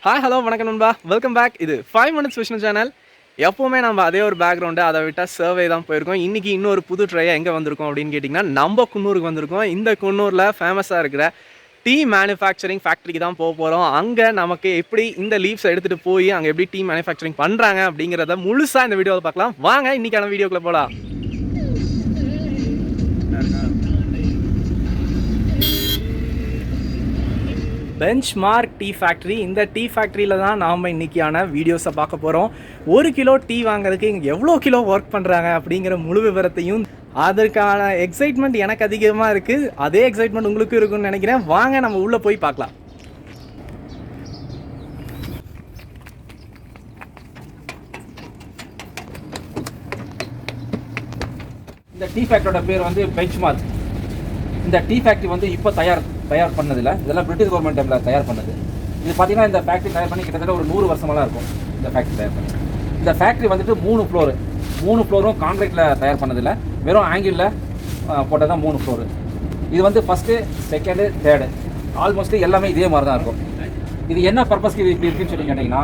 Hi hello வணக்கம் நண்பா, welcome back. இது 5 மினிட்ஸ் விஷ்ணு சேனல். எப்போவுமே நம்ம அதே ஒரு பேக்ரவுண்டு, அதை விட்டால் சர்வே தான் போயிருக்கோம். இன்றைக்கி இன்னொரு புது ட்ரையாக எங்கே வந்திருக்கோம் அப்படின்னு கேட்டிங்கன்னா, நம்ம குன்னூருக்கு வந்திருக்கோம். இந்த குன்னூரில் ஃபேமஸாக இருக்கிற டீ மேனுஃபேக்சரிங் ஃபேக்ட்ரிக்கு தான் போக போகிறோம். அங்கே நமக்கு எப்படி இந்த லீவ்ஸை எடுத்துகிட்டு போய் அங்கே எப்படி டீ மேனுஃபேக்சரிங் பண்ணுறாங்க அப்படிங்கிறத முழுசாக இந்த வீடியோவில் பார்க்கலாம். வாங்க இன்றைக்கான வீடியோக்குள்ளே போகலாம். Benchmark tea factory. இந்த டீ ஃபேக்ட்ரியில் தான் நாம் இன்றைக்கியான வீடியோஸை பார்க்க போகிறோம். 1 கிலோ டீ வாங்குறதுக்கு இங்கே எவ்வளோ கிலோ ஒர்க் பண்ணுறாங்க அப்படிங்கிற முழு விவரத்தையும், அதற்கான எக்ஸைட்மெண்ட் எனக்கு அதிகமாக இருக்குது. அதே எக்ஸைட்மெண்ட் உங்களுக்கும் இருக்குன்னு நினைக்கிறேன். வாங்க நம்ம உள்ளே போய் பார்க்கலாம். இந்த டீ ஃபேக்டரியோட பேர் வந்து பெஞ்ச்மார்க். இந்த டீ ஃபேக்ட்ரி வந்து இப்போ தயார் பண்ணதில்லை, இதெல்லாம் பிரிட்டிஷ் கவர்மெண்ட் டைமில் தயார் பண்ணது. இது பார்த்தீங்கன்னா இந்த ஃபேக்ட்ரி தயார் பண்ணி கிட்டத்தட்ட ஒரு 100 வருஷமெல்லாம் இருக்கும். இந்த ஃபேக்ட்ரி தயார் பண்ணி, இந்த ஃபேக்ட்ரி வந்துட்டு 3 ஃப்ளோரும் கான்கிரீட்டில் தயார் பண்ணதில்லை, வெறும் ஆங்கிளில் போட்டது தான் 3 ஃப்ளோரு. இது வந்து ஃபஸ்ட்டு, செகண்டு, தேர்டு ஆல்மோஸ்ட் எல்லாமே இதே மாதிரி தான் இருக்கும். இது என்ன பர்பஸ்க்கு இது இப்படி இருக்குன்னு சொல்லி கேட்டிங்கன்னா,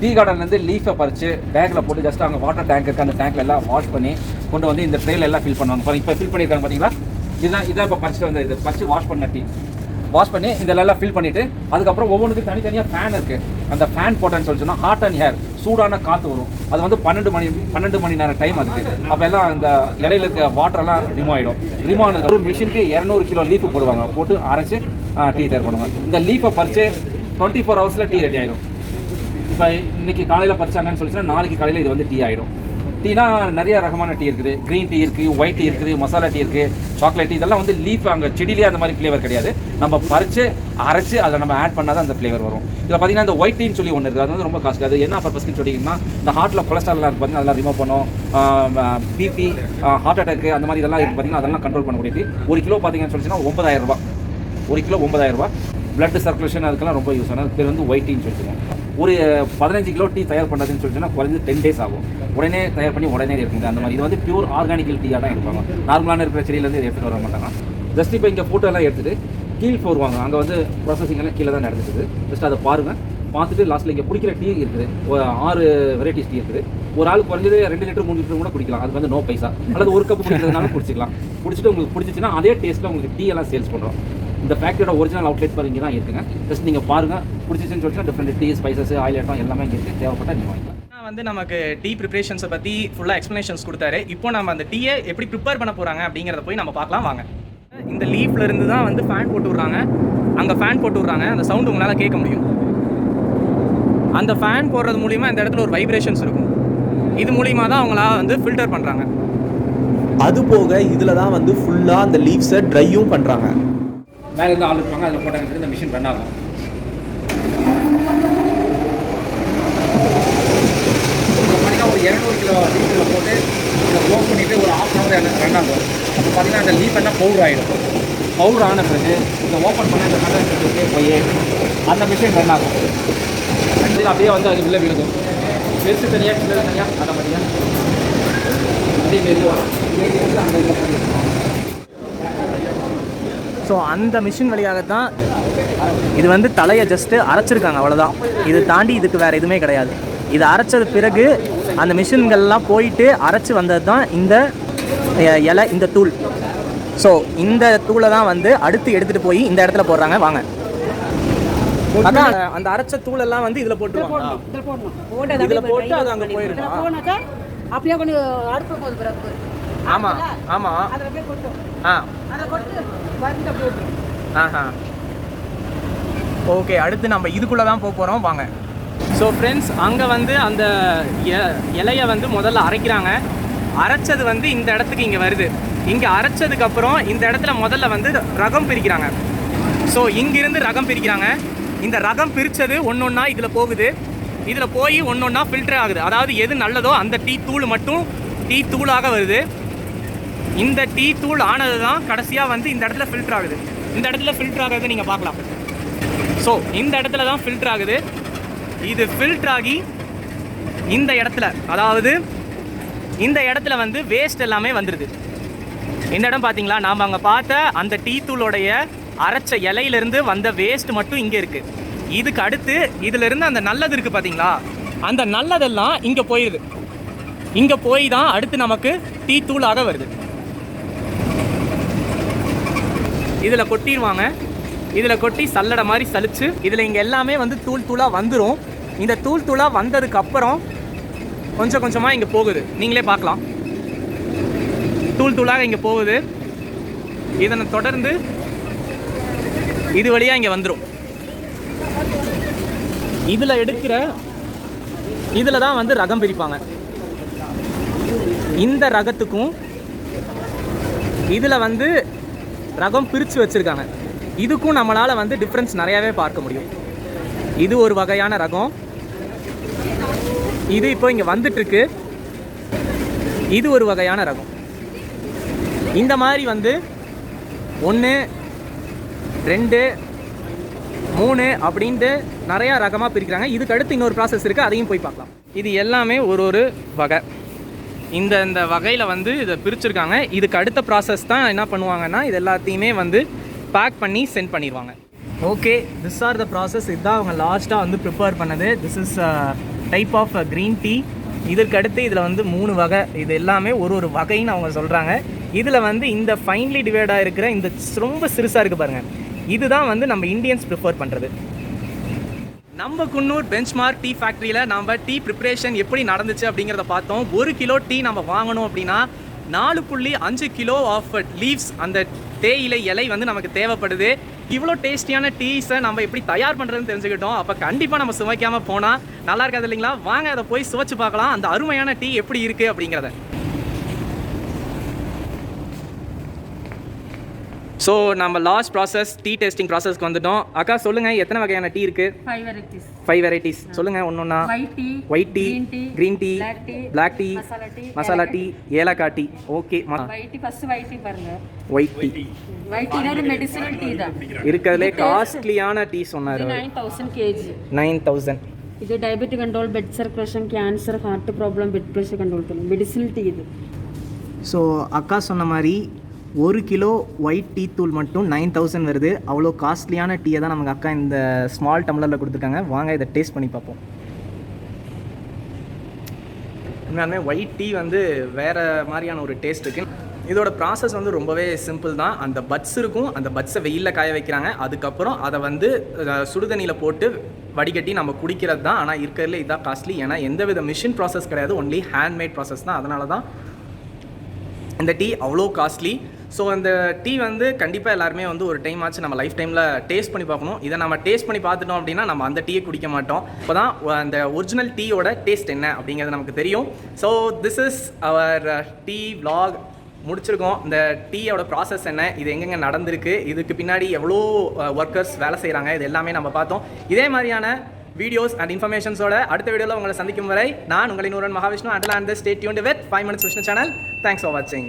டீ கார்டன்லேருந்து லீஃபை பறித்து பேக்கில் போட்டு ஜஸ்ட் அங்கே வாட்டர் டேங்க் இருக்குது, அந்த டேங்க்கில் எல்லாம் வாஷ் பண்ணி கொண்டு வந்து இந்த ட்ரெயில் எல்லாம் ஃபில் பண்ணுவாங்க. இப்போ ஃபில் பண்ணியிருக்காங்க பார்த்தீங்களா, இதான் இப்போ பறிச்சுட்டு வந்து இது பறித்து வாஷ் பண்ண டீ வாஷ் பண்ணி இதெல்லாம் ஃபில் பண்ணிவிட்டு, அதுக்கப்புறம் ஒவ்வொன்றுக்கு தனித்தனியாக ஃபேன் இருக்குது. அந்த ஃபேன் போட்டேன்னு சொல்லி சொன்னால் ஹாட் அண்ட் ஹேர், சூடான காற்று வரும். அது வந்து 12 மணி நேரம் டைம் அதுக்கு. அப்போ எல்லாம் அந்த இடையில இருக்க வாட்டரெல்லாம் ரிமூவ் ஆகிடும். ரிமூவ் ஆனது ஒரு மிஷினுக்கு 200 கிலோ லீஃபு போடுவாங்க, போட்டு அரைச்சி டீ தயார் பண்ணுவாங்க. இந்த லீஃபை பறித்து 24 ஹவர்ஸில் டீ ரெடி ஆகிடும். இப்போ இன்றைக்கி காலையில் பறிச்சாங்கன்னு சொல்லிச்சுன்னா நாளைக்கு காலையில் இது வந்து டீ ஆகிடும். டீனா நிறைய ரகமான டீ இருக்குது. க்ரீன் டீ இருக்குது, ஒயிட் டீ இருக்குது, மசாலா டீ இருக்குது, சாக்லேட் டீ. இதெல்லாம் வந்து லீஃப் அங்கே செடியிலே அந்த மாதிரி ஃப்ளேவர் கிடையாது. நம்ம பறித்து அரைச்சி அதை நம்ம ஆட் பண்ணால் தான் அந்த ஃப்ளேவர் வரும். இதில் பார்த்தீங்கன்னா இந்த ஒயிட் டீன்னு சொல்லி ஒன்று இருக்குது, அது வந்து ரொம்ப காஸ்ட்லி. அது என்ன பர்பஸ்க்குன்னு சொல்லிங்கன்னா, இந்த ஹார்ட்டில் கொலஸ்ட்ரால்லாம் இருக்குது பார்த்தீங்கன்னா, அதெல்லாம் ரிமூவ் பண்ணும். பிபி, ஹார்ட் அட்டாக்கு அந்த மாதிரி இதெல்லாம் இருக்குது பார்த்தீங்கன்னா, அதெல்லாம் கண்ட்ரோல் பண்ணக்கூடிய டீ. 1 கிலோ பார்த்தீங்கன்னு சொல்லிச்சுன்னா 9000 ரூபா. 1 கிலோ 9000 ரூபா. பிளட் சர்க்குலேஷன் அதுக்கெல்லாம் ரொம்ப யூஸ் ஆனது. பேர் வந்து ஒயிட் டீன்னு சொல்லிச்சுவோம். ஒரு 15 கிலோ டீ தயார் பண்ணுறதுன்னு சொல்லிச்சுன்னா குறைஞ்சது 10 days ஆகும். உடனே தயார் பண்ணி உடனே இருக்குங்க அந்த மாதிரி. இது வந்து பியூர் ஆர்கானிக்கல் டீயாக தான் இருப்பாங்க. நார்மலான இருக்கிற செடியிலேருந்து எடுத்துகிட்டு வர மாட்டாங்க. ஜஸ்ட் இப்போ இங்கே ஃபோட்டோ எல்லாம் எடுத்துகிட்டு கீழ் போடுவாங்க. அங்கே வந்து ப்ராசஸிங் எல்லாம் கீழே தான் நடந்துக்குது. ஜஸ்ட் அதை பாருங்கள், பார்த்துட்டு லாஸ்ட்டில் இங்கே குடிக்கிற டீ இருக்குது. ஒரு 6 வெரைட்டிஸ் டீ இருக்குது. ஒரு ஆள் குறைஞ்சது 2 லிட்டர் 3 லிட்டர் கூட குடிக்கலாம். அது வந்து நோ பைசா. அல்லது ஒரு கப் குடிக்கிறதுனால குடிச்சிக்கலாம். குடிச்சிட்டு உங்களுக்கு பிடிச்சிச்சின்னா அதே டேஸ்ட்டில் உங்களுக்கு டீ எல்லாம் சேல்ஸ் பண்ணுறோம். இந்த ஃபேக்ட்ரியோட ஒரிஜினல் அவுட்லெட் பாருங்க தான் இருக்குங்க. ஜஸ்ட் நீங்கள் பாருங்கள், பிடிச்சிச்சின்னு சொல்லிட்டு different tea, spices, oil item எல்லாமே இங்கே இருக்குது. தேவைப்பட்டால் நீங்கள் வாங்கிக்கலாம். வந்து நமக்கு டீ ப்ரிப்ரேஷன்ஸை பற்றி ஃபுல்லாக எக்ஸ்ப்ளனேஷன்ஸ் கொடுத்தாரு. இப்போ நம்ம அந்த டீயை எப்படி ப்ரிப்பேர் பண்ண போகிறாங்க அப்படிங்கிறத போய் நம்ம பார்க்கலாம் வாங்க. இந்த லீஃப்ல இருந்து தான் வந்து ஃபேன் போட்டு விட்றாங்க. அங்கே ஃபேன் போட்டு விட்றாங்க, அந்த சவுண்டு உங்களால் கேட்க முடியும். அந்த ஃபேன் போடுறது மூலிமா இந்த இடத்துல ஒரு வைப்ரேஷன்ஸ் இருக்கும். இது மூலிமா தான் அவங்களா வந்து ஃபில்டர் பண்ணுறாங்க. அது போக இதில் தான் வந்து ஃபுல்லாக அந்த லீவ்ஸை ட்ரையும் பண்ணுறாங்க. மேலே இருந்து ஆள் இருப்பாங்க, அதில் போட்டாங்க இந்த மிஷின் ரன் ஆகும். பார்த்தீங்கன்னா ஒரு 200 கிலோ லீஃபில் போட்டு இதை க்ளோஸ் பண்ணிவிட்டு ஒரு 1/2 hour ரன் ஆகும். அப்போ பார்த்தீங்கன்னா அந்த லீஃப் எல்லாம் பவுடர் ஆகிடும். பவுடர் ஆன பிறகு இதை ஓப்பன் பண்ண இந்த கலர் போய் அந்த மிஷின் ரன் ஆகும். அப்படியே வந்து அது உள்ளே விழுகும். பெருசு தனியாக சின்னது தனியாக அதை பார்த்தீங்கன்னா அப்படியே மெதுவாக அந்த இதில். ஸோ அந்த மிஷின் வழியாக தான் இது வந்து தலையை ஜஸ்ட்டு அரைச்சிருக்காங்க, அவ்வளோதான். இது தாண்டி இதுக்கு வேறு எதுவுமே கிடையாது. இது அரைச்சது பிறகு அந்த மிஷின்கள்லாம் போயிட்டு அரைச்சி வந்தது தான் இந்த இலை, இந்த தூள். ஸோ இந்த தூளை தான் வந்து அடுத்து எடுத்துகிட்டு போய் இந்த இடத்துல போடுறாங்க. வாங்க. அதான் அந்த அரைச்ச தூளெல்லாம் வந்து இதில் போட்டுருவாங்க. இதில் போட்டு அது அங்கே போயிருக்கா அப்படியே கொஞ்சம் அடுப்பு போது பிறகு. ஆமாம் ஆமாம். ஓகே, அடுத்து நம்ம இதுக்குள்ளே தான் போக போகிறோம் வாங்க. ஸோ ஃப்ரெண்ட்ஸ், அங்கே வந்து அந்த இலையை வந்து முதல்ல அரைக்கிறாங்க. அரைச்சது வந்து இந்த இடத்துக்கு இங்கே வருது. இங்கே அரைச்சதுக்கப்புறம் இந்த இடத்துல முதல்ல வந்து ரகம் பிரிக்கிறாங்க. ஸோ இங்கிருந்து ரகம் பிரிக்கிறாங்க. இந்த ரகம் பிரித்தது ஒன்று ஒன்றா இதில் போகுது. இதில் போய் ஒன்று ஒன்றா ஃபில்டர் ஆகுது. அதாவது எது நல்லதோ அந்த டீ தூள் மட்டும் டீ தூளாக வருது. இந்த டீ தூள் ஆனது தான் கடைசியாக வந்து இந்த இடத்துல ஃபில்டர் ஆகுது. இந்த இடத்துல ஃபில்டர் ஆகுது நீங்கள் பார்க்கலாம். ஸோ இந்த இடத்துல தான் ஃபில்டர் ஆகுது. இது ஃபில்டர் ஆகி இந்த இடத்துல, அதாவது இந்த இடத்துல வந்து வேஸ்ட் எல்லாமே வந்துடுது. இந்த இடம் பார்த்தீங்களா, நாம் அங்கே பார்த்த அந்த டீ தூளோடைய அரைச்ச இலையிலேருந்து வந்த வேஸ்ட் மட்டும் இங்கே இருக்குது. இதுக்கு அடுத்து இதில் இருந்து அந்த நல்லது இருக்குது பார்த்தீங்களா, அந்த நல்லதெல்லாம் இங்கே போயிடுது. இங்கே போய் தான் அடுத்து நமக்கு டீ தூளாக வருது. இதில் கொட்டிடுவாங்க. இதில் கொட்டி சல்லடை மாதிரி சலிச்சு இதில் இங்கே எல்லாமே வந்து தூள் தூளாக வந்துடும். இந்த தூள் தூளாக வந்ததுக்கப்புறம் கொஞ்சம் கொஞ்சமாக இங்கே போகுது. நீங்களே பார்க்கலாம், தூள் தூளாக இங்கே போகுது. இதனை தொடர்ந்து இது வழியாக இங்கே வந்துடும். இதில் எடுக்கிற இதில் தான் வந்து ரகம் பிரிப்பாங்க. இந்த ரகத்துக்கும் இதில் வந்து ரகம் பிரித்து வச்சுருக்காங்க. இதுக்கும் நம்மளால் வந்து டிஃப்ரென்ஸ் நிறையாவே பார்க்க முடியும். இது ஒரு வகையான ரகம். இது இப்போ இங்கே வந்துட்டுருக்கு. இது ஒரு வகையான ரகம். இந்த மாதிரி வந்து 1 2 3 அப்படின்ட்டு நிறையா ரகமாக பிரிக்கிறாங்க. இதுக்கு அடுத்து இன்னொரு ப்ராசஸ் இருக்குது, அதையும் போய் பார்க்கலாம். இது எல்லாமே ஒரு வகை. இந்த வகையில் வந்து இதை பிரிச்சுருக்காங்க. இதுக்கு அடுத்த ப்ராசஸ் தான் என்ன பண்ணுவாங்கன்னா, இது எல்லாத்தையுமே வந்து பேக் பண்ணி சென்ட் பண்ணிடுவாங்க. Okay, this are the process. இதுதான் அவங்க லாஸ்ட்டாக வந்து ப்ரிப்பேர் பண்ணது. This is type of green tea. இதற்கு அடுத்து இதில் வந்து 3 வகை. இது எல்லாமே ஒரு வகைன்னு அவங்க சொல்கிறாங்க. இதில் வந்து இந்த ஃபைன்லி டிவைடாக இருக்கிற இந்த ரொம்ப சிறுசாக இருக்குது பாருங்கள், இதுதான் வந்து நம்ம இந்தியன்ஸ் ப்ரிஃபர் பண்ணுறது. நம்ம குன்னூர் பெஞ்ச்மார்க் டீ ஃபேக்ட்ரியில் நம்ம டீ ப்ரிப்ரேஷன் எப்படி நடந்துச்சு அப்படிங்கிறத பார்த்தோம். 1 கிலோ டீ நம்ம வாங்கணும் அப்படின்னா 4.5 கிலோ ஆஃப் லீவ்ஸ், அந்த தேயிலை இலை வந்து நமக்கு தேவைப்படுது. இவ்வளோ டேஸ்டியான டீஸை நம்ம எப்படி தயார் பண்ணுறதுன்னு தெரிஞ்சுக்கிட்டோம். அப்போ கண்டிப்பாக நம்ம சுவைக்காமல் போனால் நல்லா இருக்காது இல்லைங்களா? வாங்க அதை போய் சுவைச்சு பார்க்கலாம், அந்த அருமையான டீ எப்படி இருக்குது அப்படிங்கிறத. ஸோ நம்ம லாஸ்ட் ப்ராசஸ் டீ டேஸ்டிங் ப்ராசஸ்க்கு வந்துட்டோம். அக்கா சொல்லுங்கள், எத்தனை வகையான டீ இருக்குது? 5 வெரைட்டிஸ் சொல்லுங்கள் ஒன்றா. White tea, green tea, black tea, masala tea, ஏலக்காய் டீ. ஓகே, ஒயிட் டீ இருக்கிறதுலே காஸ்ட்லியான டீ சொன்னார். 9,000. இது diabetic control, blood circulation, cancer, heart problem, blood pressure control பண்ணும் மெடிசினல் டீ இது. ஸோ அக்கா சொன்ன மாதிரி 1 கிலோ ஒயிட் டீ தூள் மட்டும் 9,000 வருது. அவ்வளோ காஸ்ட்லியான டீயை தான் நமக்கு அக்கா இந்த ஸ்மால் டம்ளரில் கொடுத்துருக்காங்க. வாங்க இதை டேஸ்ட் பண்ணி பார்ப்போம். உண்மையாலுமே ஒயிட் டீ வந்து வேறு மாதிரியான ஒரு டேஸ்ட் இருக்குது. இதோட ப்ராசஸ் வந்து ரொம்பவே சிம்பிள் தான். அந்த பட்ஸ் இருக்கும், அந்த பட்ஸை வெயிலில் காய வைக்கிறாங்க. அதுக்கப்புறம் அதை வந்து சுடுதண்ணியில் போட்டு வடிகட்டி நம்ம குடிக்கிறது தான். ஆனால் இருக்கிறதுல இதுதான் காஸ்ட்லி. ஏன்னா எந்த வித மிஷின் ப்ராசஸ் கிடையாது, ஒன்லி ஹேண்ட்மேட் ப்ராசஸ் தான். அதனால தான் இந்த டீ அவ்வளோ காஸ்ட்லி. ஸோ அந்த டீ வந்து கண்டிப்பாக எல்லாருமே வந்து ஒரு டைம் ஆச்சு நம்ம லைஃப் டைமில் டேஸ்ட் பண்ணி பார்க்கணும். இதை நம்ம டேஸ்ட் பண்ணி பார்த்துட்டோம் அப்படின்னா நம்ம அந்த டீயை குடிக்க மாட்டோம். இப்போ தான் அந்த ஒரிஜினல் டீயோட டேஸ்ட் என்ன அப்படிங்கிறது நமக்கு தெரியும். So this is our tea vlog. முடிச்சிருக்கோம். இந்த டீயோட ப்ராசஸ் என்ன, இது எங்கெங்கே நடந்திருக்கு, இதுக்கு பின்னாடி எவ்வளோ ஒர்க்கர்ஸ் வேலை செய்கிறாங்க, இது எல்லாமே நம்ம பார்த்தோம். இதே மாதிரியான வீடியோஸ் அண்ட் இன்ஃபர்மேஷன்ஸோட அடுத்த வீடியோவில் உங்களை சந்திக்கும் வரை நான் உங்களின் Mahavishnu. Until and stay tuned with 5 Minutes Vishnu channel. Thanks for watching.